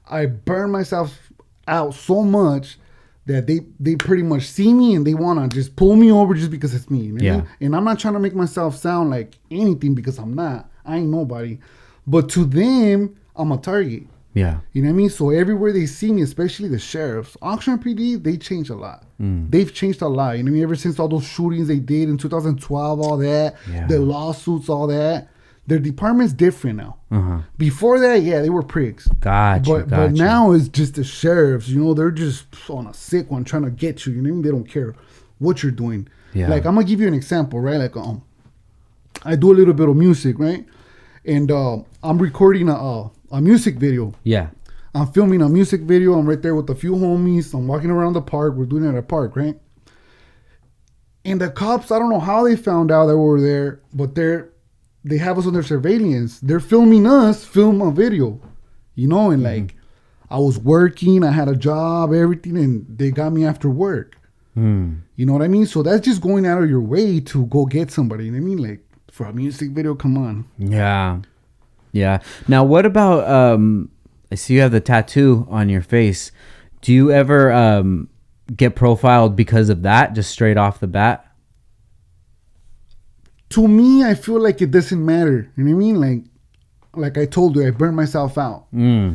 I burned myself out so much that they pretty much see me and they want to just pull me over just because it's me. You know what I mean? And I'm not trying to make myself sound like anything because I'm not. I ain't nobody. But to them, I'm a target. Yeah. You know what I mean? So everywhere they see me, especially the sheriffs, Oxnard PD, they changed a lot. They've changed a lot. You know what I mean? Ever since all those shootings they did in 2012, all that, the lawsuits, all that. Their department's different now. Before that, yeah, they were pricks. Gotcha. But now it's just the sheriffs. You know, they're just on a sick one trying to get you. You know what I mean? They don't care what you're doing. Yeah. Like, I'm going to give you an example, right? Like, I do a little bit of music, right? And I'm recording a music video. Yeah. I'm filming a music video. I'm right there with a few homies. I'm walking around the park. We're doing it at a park, right? And the cops, I don't know how they found out that we were there, but they have us on their surveillance. They're filming us film a video, you know? And like, I was working. I had a job, everything, and they got me after work. You know what I mean? So that's just going out of your way to go get somebody. You know what I mean? Like, for a music video, come on. Yeah. Now, what about, I see you have the tattoo on your face. Do you ever get profiled because of that, just straight off the bat? To me, I feel like it doesn't matter. You know what I mean? Like I told you, I burned myself out.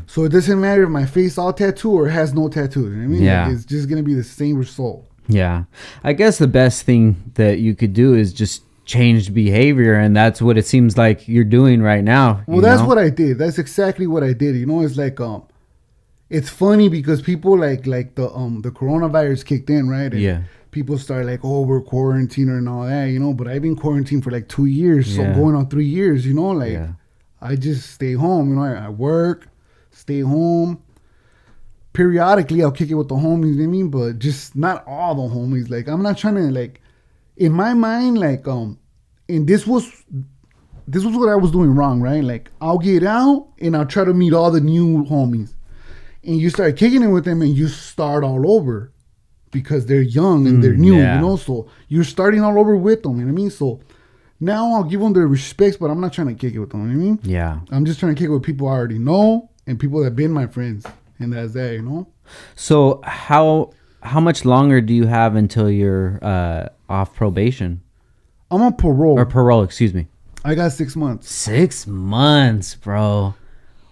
So it doesn't matter if my face all tattoo or has no tattoo. You know what I mean? Yeah. Like, it's just going to be the same result. Yeah. I guess the best thing that you could do is just changed behavior, and that's what it seems like you're doing right now. Well, that's what I did. That's exactly what I did. You know, it's like it's funny because people like the coronavirus kicked in, right? And Yeah. people start like, oh, we're quarantined and all that, you know. But I've been quarantined for like 2 years, so going on 3 years, you know. Like I just stay home, you know. I work, stay home. Periodically, I'll kick it with the homies, you know what I mean? But just not all the homies. Like I'm not trying to like, in my mind, like and this was what I was doing wrong, right? Like I'll get out and I'll try to meet all the new homies. And you start kicking it with them and you start all over because they're young and they're new, you know? So you're starting all over with them, you know what I mean? So now I'll give them their respects, but I'm not trying to kick it with them, you know what I mean? Yeah. I'm just trying to kick it with people I already know and people that have been my friends. And that's that, you know? So how much longer do you have until you're off probation? I'm on parole. Or parole, excuse me. I got 6 months. 6 months, bro.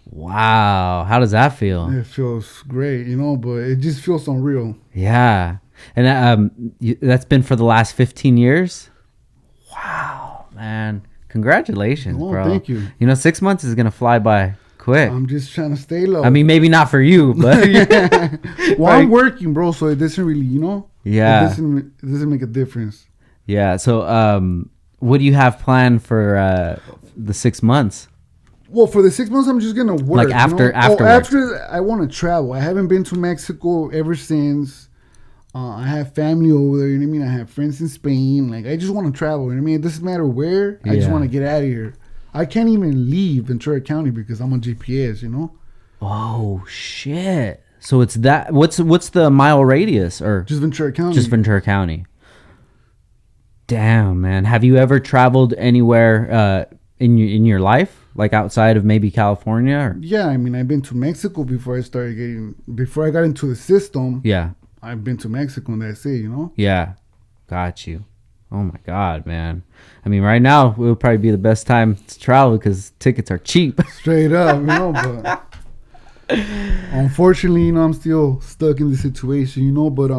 Wow. How does that feel? It feels great, you know, but it just feels unreal. Yeah. And that's been for the last 15 years? Wow, man. Congratulations, bro. Thank you. You know, 6 months is going to fly by quick. I'm just trying to stay low. I mean, maybe not for you, but... Well, I'm working, bro, so it doesn't really, you know? Yeah. It doesn't make a difference. Yeah. So what do you have planned for the 6 months? Well, for the 6 months, I'm just gonna work. Like after, you know? After I want to travel. I haven't been to Mexico ever since. I have family over there. You know what I mean? I have friends in Spain. Like I just want to travel. You know what I mean? It doesn't matter where. I just want to get out of here. I can't even leave Ventura County because I'm on GPS. You know? Oh shit! So it's that. What's the mile radius or just Ventura County? Just Ventura County. Damn, man. Have you ever traveled anywhere in your life? Like outside of maybe California? Or? Yeah, I mean, I've been to Mexico before I got into the system. Yeah. I've been to Mexico and that's it, you know? Yeah. Got you. Oh my God, man. I mean, right now, it would probably be the best time to travel because tickets are cheap. Straight up, you know, but unfortunately, you know, I'm still stuck in the situation, you know, but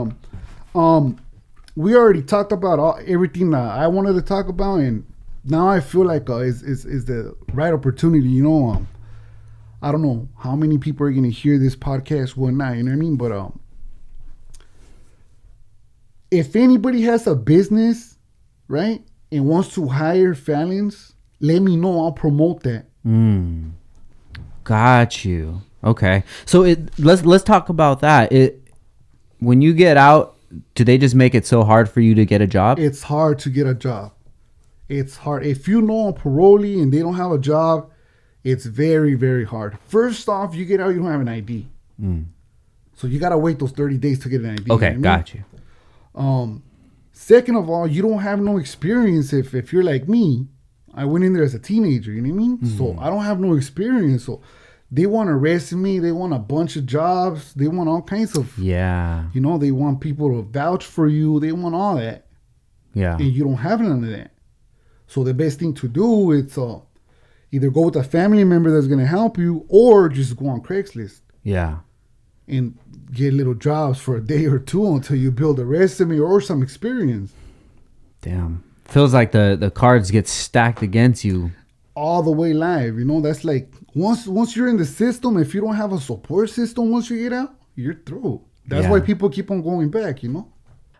we already talked about everything that I wanted to talk about, and now I feel like is the right opportunity, you know. I don't know how many people are gonna hear this podcast one night, you know what I mean? But if anybody has a business, right, and wants to hire felons, let me know. I'll promote that. Got you. Okay, so let's talk about that. When you get out, do they just make it so hard for you to get a job? It's hard to get a job. It's hard. If you know a parolee and they don't have a job, it's very, very hard. First off, you get out, you don't have an ID. So you got to wait those 30 days to get an ID. Okay, got you. Second of all, you don't have no experience. If you're like me, I went in there as a teenager, you know what I mean? So I don't have no experience. So they want to arrest me. They want a bunch of jobs. They want all kinds of, you know, they want people to vouch for you. They want all that. Yeah. And you don't have none of that. So the best thing to do is either go with a family member that's going to help you or just go on Craigslist. Yeah. And get little jobs for a day or two until you build a resume or some experience. Damn. Feels like the cards get stacked against you. All the way live. You know, that's like once you're in the system, if you don't have a support system once you get out, you're through. That's why people keep on going back, you know?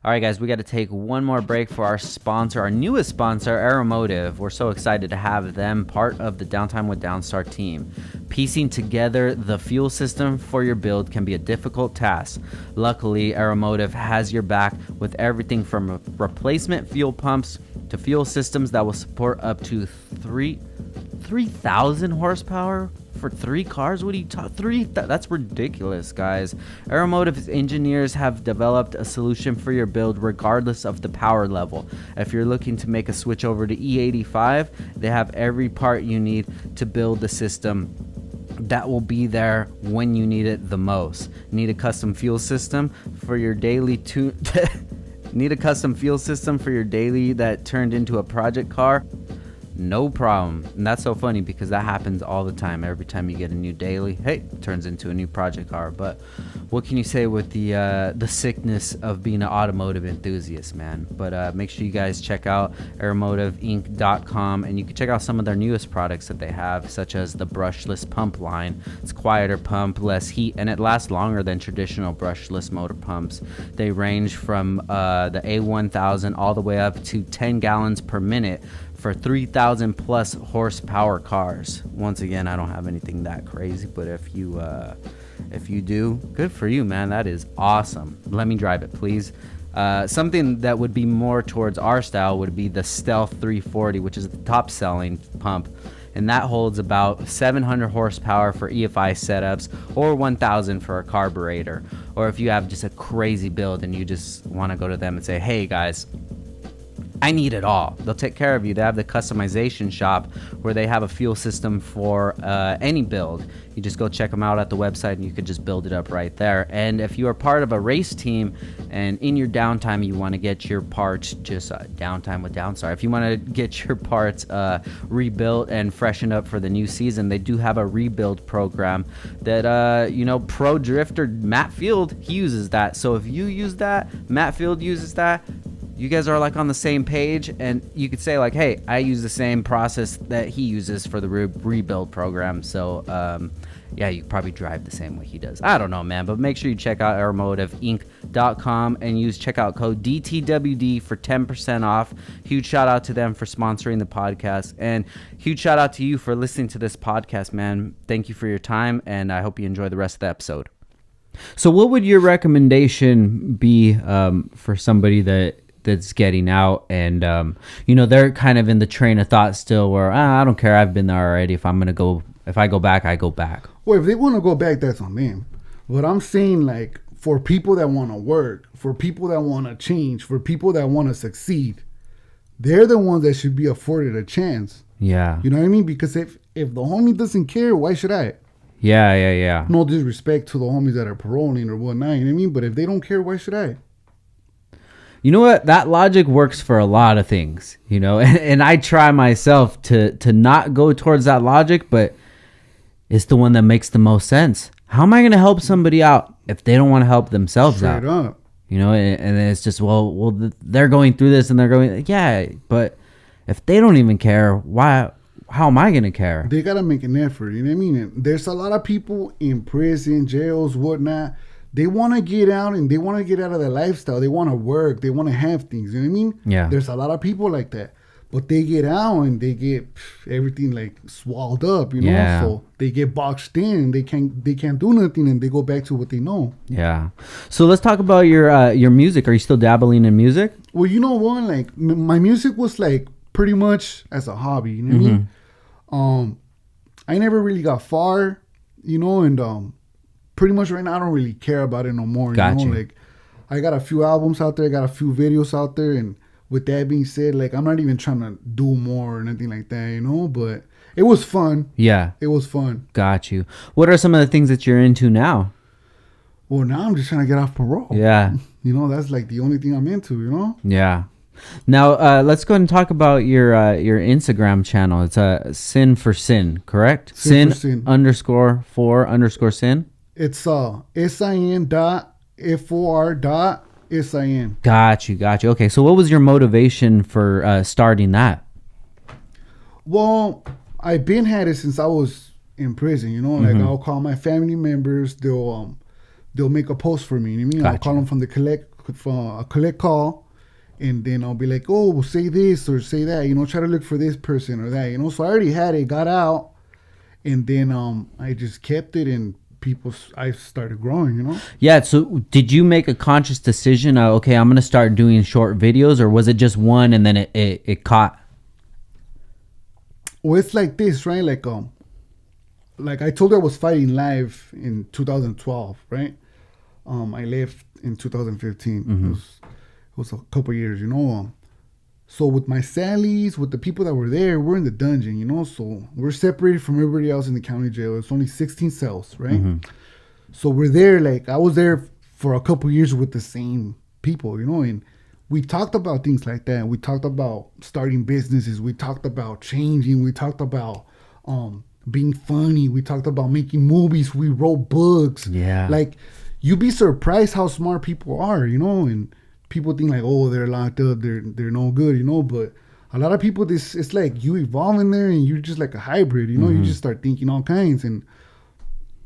All right, guys, we got to take one more break for our sponsor, our newest sponsor, Aeromotive. We're so excited to have them part of the Downtime with Downstar team. Piecing together the fuel system for your build can be a difficult task. Luckily, Aeromotive has your back with everything from replacement fuel pumps to fuel systems that will support up to 3,000 horsepower. For 3 cars? What are you talking? That's ridiculous, guys. Aeromotive's engineers have developed a solution for your build regardless of the power level. If you're looking to make a switch over to E85, they have every part you need to build the system that will be there when you need it the most. Need a custom fuel system for your daily Need a custom fuel system for your daily that turned into a project car? No problem. And that's so funny because that happens all the time. Every time you get a new daily, hey, it turns into a new project car. But what can you say with the sickness of being an automotive enthusiast, man? But make sure you guys check out aeromotiveinc.com, and you can check out some of their newest products that they have, such as the brushless pump line. It's quieter pump, less heat, and it lasts longer than traditional brushless motor pumps. They range from the A1000 all the way up to 10 gallons per minute for 3,000 plus horsepower cars. Once again, I don't have anything that crazy, but if you do, good for you, man. That is awesome. Let me drive it, please. Something that would be more towards our style would be the Stealth 340, which is the top selling pump, and that holds about 700 horsepower for EFI setups, or 1,000 for a carburetor. Or if you have just a crazy build and you just want to go to them and say, hey guys, I need it all, they'll take care of you. They have the customization shop where they have a fuel system for any build. You just go check them out at the website and you could just build it up right there. And if you are part of a race team and in your downtime you want to get your parts, just downtime with Downstar, if you want to get your parts rebuilt and freshened up for the new season, they do have a rebuild program that pro drifter Matt Field, he uses that. So if you use that, Matt Field uses that, you guys are like on the same page, and you could say like, hey, I use the same process that he uses for the rebuild program. So yeah, you probably drive the same way he does. I don't know, man, but make sure you check out aeromotiveinc.com and use checkout code DTWD for 10% off. Huge shout out to them for sponsoring the podcast, and huge shout out to you for listening to this podcast, man. Thank you for your time, and I hope you enjoy the rest of the episode. So what would your recommendation be for somebody that's getting out and they're kind of in the train of thought still where I don't care, I've been there already, if I go back, I go back? Well, if they want to go back, that's on them. But I'm saying, like, for people that want to work, for people that want to change, for people that want to succeed, they're the ones that should be afforded a chance. Yeah. You know what I mean? Because if the homie doesn't care, why should I? Yeah. No disrespect to the homies that are paroling or whatnot, you know what I mean? But if they don't care, why should I? You know what? That logic works for a lot of things, and I try myself to not go towards that logic, but it's the one that makes the most sense. How am I going to help somebody out if they don't want to help themselves Straight out? Up. And it's just, well, they're going through this and they're going, yeah, but if they don't even care, why? How am I going to care? They got to make an effort, you know what I mean? And there's a lot of people in prison, jails, whatnot. They want to get out and they want to get out of their lifestyle. They want to work. They want to have things. You know what I mean? Yeah. There's a lot of people like that. But they get out and they get everything like swallowed up, Yeah. So they get boxed in. They can't do nothing, and they go back to what they know. Yeah. So let's talk about your music. Are you still dabbling in music? Well, you know what? Like my music was like pretty much as a hobby. You know what I mean? I never really got far, and pretty much right now I don't really care about it no more. Gotcha. Like I got a few albums out there, I got a few videos out there, and with that being said, like I'm not even trying to do more or anything like that, but it was fun. Yeah. It was fun. Got you. What are some of the things that you're into now? Well, now I'm just trying to get off parole. Yeah. That's like the only thing I'm into, Yeah. Now, let's go ahead and talk about your Instagram channel. It's Sin for Sin, correct? Sin for Sin. _for_sin. It's sin.for.sin. Got you. Okay, so what was your motivation for starting that? Well, I've been had it since I was in prison. Like I'll call my family members. They'll make a post for me. You know what I mean? Gotcha. I'll call them from a collect call, and then I'll be like, oh, well, say this or say that. Try to look for this person or that. So I already had it, got out, and then I just kept it, and I started growing. Yeah. So did you make a conscious decision? Okay, I'm gonna start doing short videos, or was it just one and then it caught? Well, it's like this, right? Like I told you I was fighting live in 2012, right? I left in 2015. Mm-hmm. It was a couple years, So with my Sallies, with the people that were there, we're in the dungeon, So we're separated from everybody else in the county jail. It's only 16 cells, right? Mm-hmm. So we're there. Like I was there for a couple years with the same people, and we talked about things like that. We talked about starting businesses. We talked about changing. We talked about being funny. We talked about making movies. We wrote books. Yeah. Like, you'd be surprised how smart people are, you know, and people think like, oh, they're locked up, they're no good, you know, but a lot of people, it's like you evolve in there and you're just like a hybrid, you know, you just start thinking all kinds. And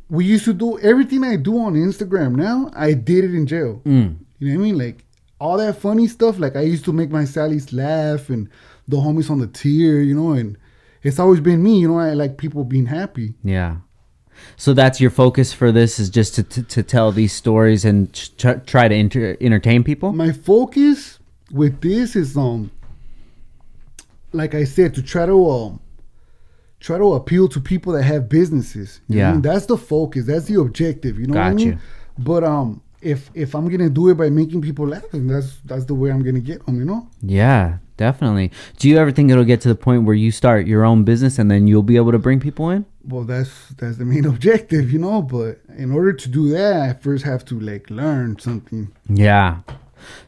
we used to do everything I do on Instagram now, I did it in jail. You know what I mean? Like, all that funny stuff, like I used to make my Sally's laugh and the homies on the tier, you know, and it's always been me, you know, I like people being happy. Yeah. So that's your focus for this, is just to tell these stories and try to entertain people? My focus with this is, like I said, to try to appeal to people that have businesses. You know what I mean? That's the focus. That's the objective. You know what I mean? But if I'm gonna do it by making people laugh, then that's the way I'm gonna get them. You know? Yeah, definitely. Do you ever think it'll get to the point where you start your own business and then you'll be able to bring people in? Well, that's the main objective, you know. But in order to do that, I first have to like learn something. Yeah.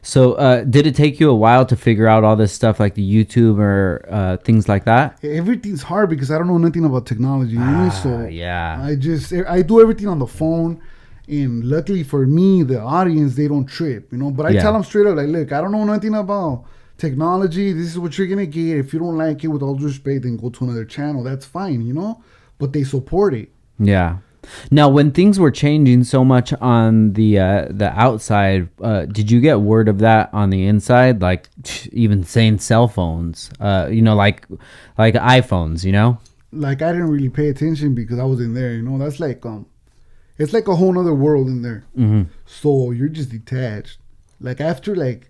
So did it take you a while to figure out all this stuff, like the YouTube or things like that? Everything's hard because I don't know nothing about technology. You know? So yeah. I do everything on the phone. And luckily for me, the audience, they don't trip, you know. But I tell them straight up, like, look, I don't know nothing about technology. This is what you're going to get. If you don't like it, with all due respect, then go to another channel. That's fine, you know. But they support it. Yeah. Now, when things were changing so much on the outside, did you get word of that on the inside? Like even saying cell phones, you know, like iPhones, you know? Like, I didn't really pay attention because I was in there, you know. That's like, it's like a whole nother world in there. So you're just detached. Like, after, like,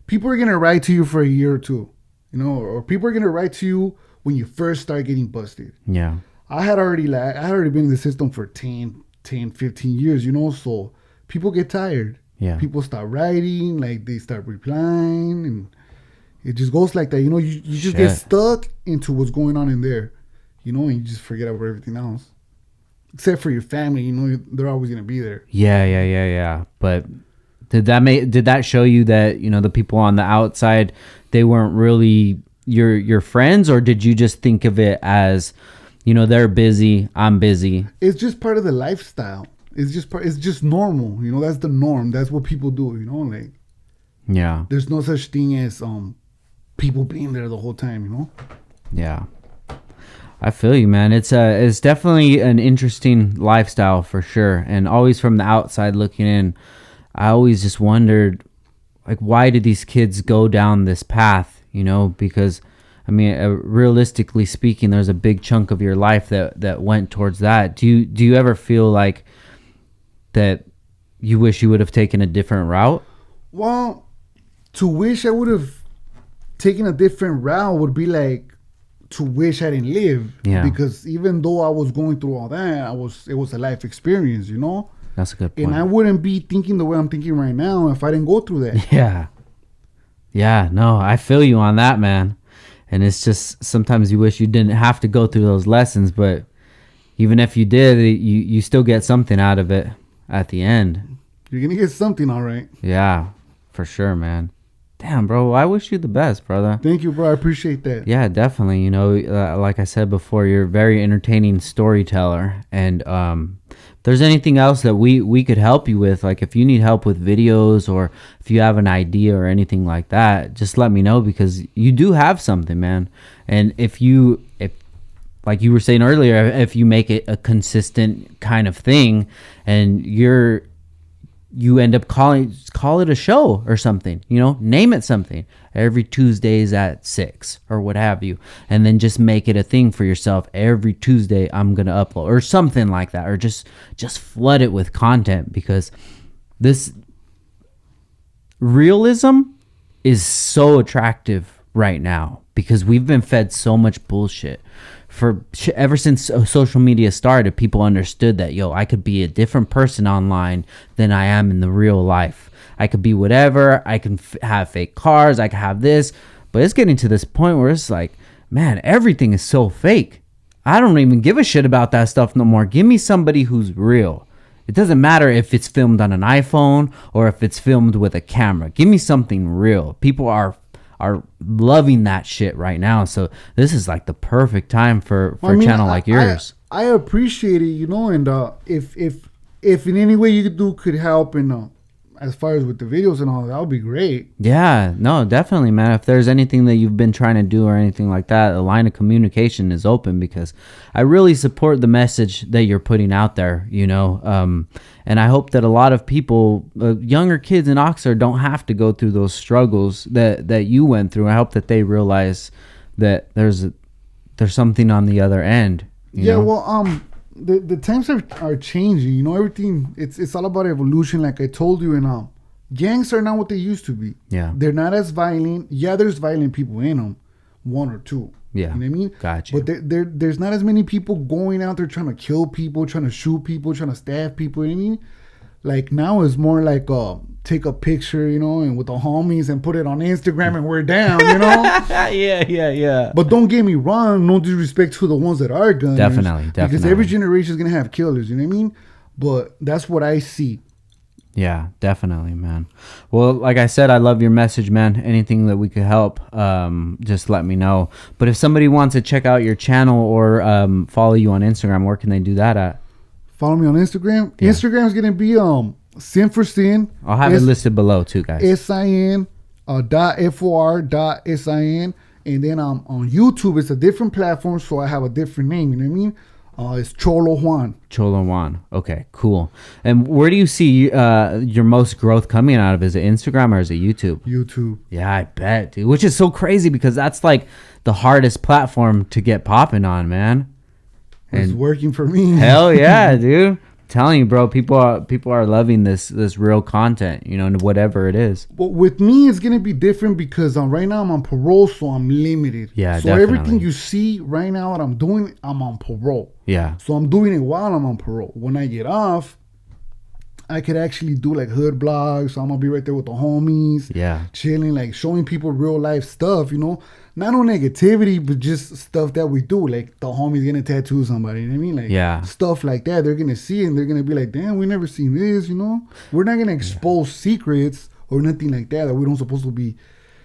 people are going to write to you for a year or two, you know, or people are going to write to you when you first start getting busted. Yeah. I had already been in the system for 10, 15 years, you know, so people get tired. Yeah. People start writing, like they start replying, and it just goes like that. You know, you just get stuck into what's going on in there, you know, and you just forget about everything else. Except for your family, you know, they're always going to be there. Yeah. But did that show you that, you know, the people on the outside, they weren't really your friends, or did you just think of it as, you know, they're busy, I'm busy? It's just part of the lifestyle. It's just normal. You know, that's the norm. That's what people do, you know, like. Yeah. There's no such thing as people being there the whole time, you know? Yeah. I feel you, man. It's definitely an interesting lifestyle for sure. And always from the outside looking in, I always just wondered, like, why did these kids go down this path, you know? Because I mean, realistically speaking, there's a big chunk of your life that went towards that. Do you ever feel like that you wish you would have taken a different route? Well, to wish I would have taken a different route would be like to wish I didn't live. Yeah. Because even though I was going through all that, it was a life experience, you know? That's a good point. And I wouldn't be thinking the way I'm thinking right now if I didn't go through that. Yeah. Yeah, no, I feel you on that, man. And it's just sometimes you wish you didn't have to go through those lessons, but even if you did, you still get something out of it at the end. You're going to get something, all right. Yeah, for sure, man. Damn, bro, I wish you the best, brother. Thank you, bro. I appreciate that. Yeah, definitely. You know, like I said before, you're a very entertaining storyteller. And if there's anything else that we could help you with, like if you need help with videos or if you have an idea or anything like that, just let me know, because you do have something, man. And if like you were saying earlier, if you make it a consistent kind of thing and you end up call it a show or something, you know, name it something, every Tuesdays at 6 or what have you, and then just make it a thing for yourself. Every Tuesday I'm gonna upload or something like that, or just flood it with content, because this realism is so attractive right now, because we've been fed so much bullshit ever since social media started. People understood that, I could be a different person online than I am in the real life. I could be whatever. I can have fake cars. I can have this. But it's getting to this point where it's like, man, everything is so fake. I don't even give a shit about that stuff no more. Give me somebody who's real. It doesn't matter if it's filmed on an iPhone or if it's filmed with a camera. Give me something real. People are loving that shit right now. So this is like the perfect time for a channel like yours. I appreciate it, you know, and if in any way you could help in as far as with the videos and all, that would be great. Yeah, no, definitely, man. If there's anything that you've been trying to do or anything like that, the line of communication is open, because I really support the message that you're putting out there, you know. And I hope that a lot of people, younger kids in Oxnard, don't have to go through those struggles that you went through. I hope that they realize that there's something on the other end. You know? Well, the times are changing, you know. Everything, it's all about evolution, like I told you. And gangs are not what they used to be. Yeah, they're not as violent. Yeah, there's violent people in them, one or two. Yeah, you know what I mean. Gotcha. But there's not as many people going out there trying to kill people, trying to shoot people, trying to stab people. You know what I mean? Like now it's more like take a picture, you know, and with the homies and put it on Instagram and we're down, you know. yeah. But don't get me wrong, no disrespect to the ones that are gunners. Definitely. Because every generation is gonna have killers, you know what I mean? But that's what I see. Yeah, definitely, man. Well, like I said, I love your message, man. Anything that we could help, just let me know. But if somebody wants to check out your channel or follow you on Instagram, where can they do that at? Follow me on Instagram. Yeah. Instagram's gonna be Sin for Sin. I'll have it listed below too, guys. SIN .FOR.SIN. And then on YouTube, it's a different platform, so I have a different name. You know what I mean? It's Cholo Juan. Cholo Juan. Okay, cool. And where do you see your most growth coming out of? Is it Instagram or is it YouTube? YouTube. Yeah, I bet, dude. Which is so crazy because that's like the hardest platform to get popping on, man. It's working for me. Hell yeah, dude. Telling you, bro, people are loving this real content, you know, whatever it is. But with me, it's gonna be different because right now I'm on parole, so I'm limited. Yeah, so definitely. Everything you see right now that I'm doing, I'm on parole. Yeah. So I'm doing it while I'm on parole. When I get off, I could actually do like hood blogs. So I'm gonna be right there with the homies. Yeah. Chilling, like showing people real life stuff, you know. Not no negativity, but just stuff that we do. Like the homies gonna tattoo somebody, you know what I mean? Like stuff like that. They're gonna see it and they're gonna be like, damn, we never seen this, you know? We're not gonna expose secrets or nothing like that we don't supposed to be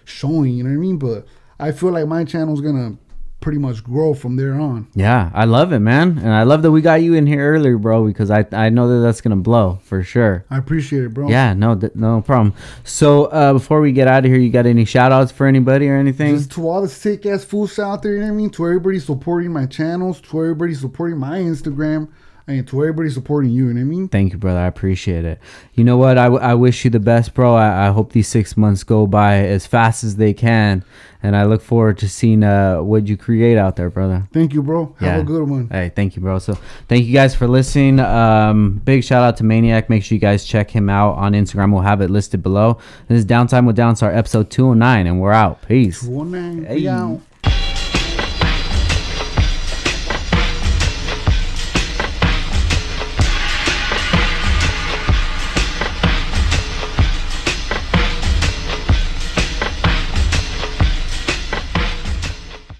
showing, you know what I mean? But I feel like my channel's gonna pretty much grow from there on. Yeah, I love it, man. And I love that we got you in here earlier, bro, because I know that that's gonna blow for sure. I appreciate it, bro. Yeah, no problem. So before we get out of here, you got any shout outs for anybody or anything? Just to all the sick ass fools out there, you know what I mean? To everybody supporting my channels, to everybody supporting my Instagram, and to everybody supporting you know what I mean? Thank you, brother. I appreciate it. You know what? I wish you the best, bro. I hope these 6 months go by as fast as they can. And I look forward to seeing what you create out there, brother. Thank you, bro. Have a good one. Hey, thank you, bro. So thank you guys for listening. Big shout out to Maniac. Make sure you guys check him out on Instagram. We'll have it listed below. This is Downtime with Downstar, episode 209, and we're out. Peace. 209. Hey. Out.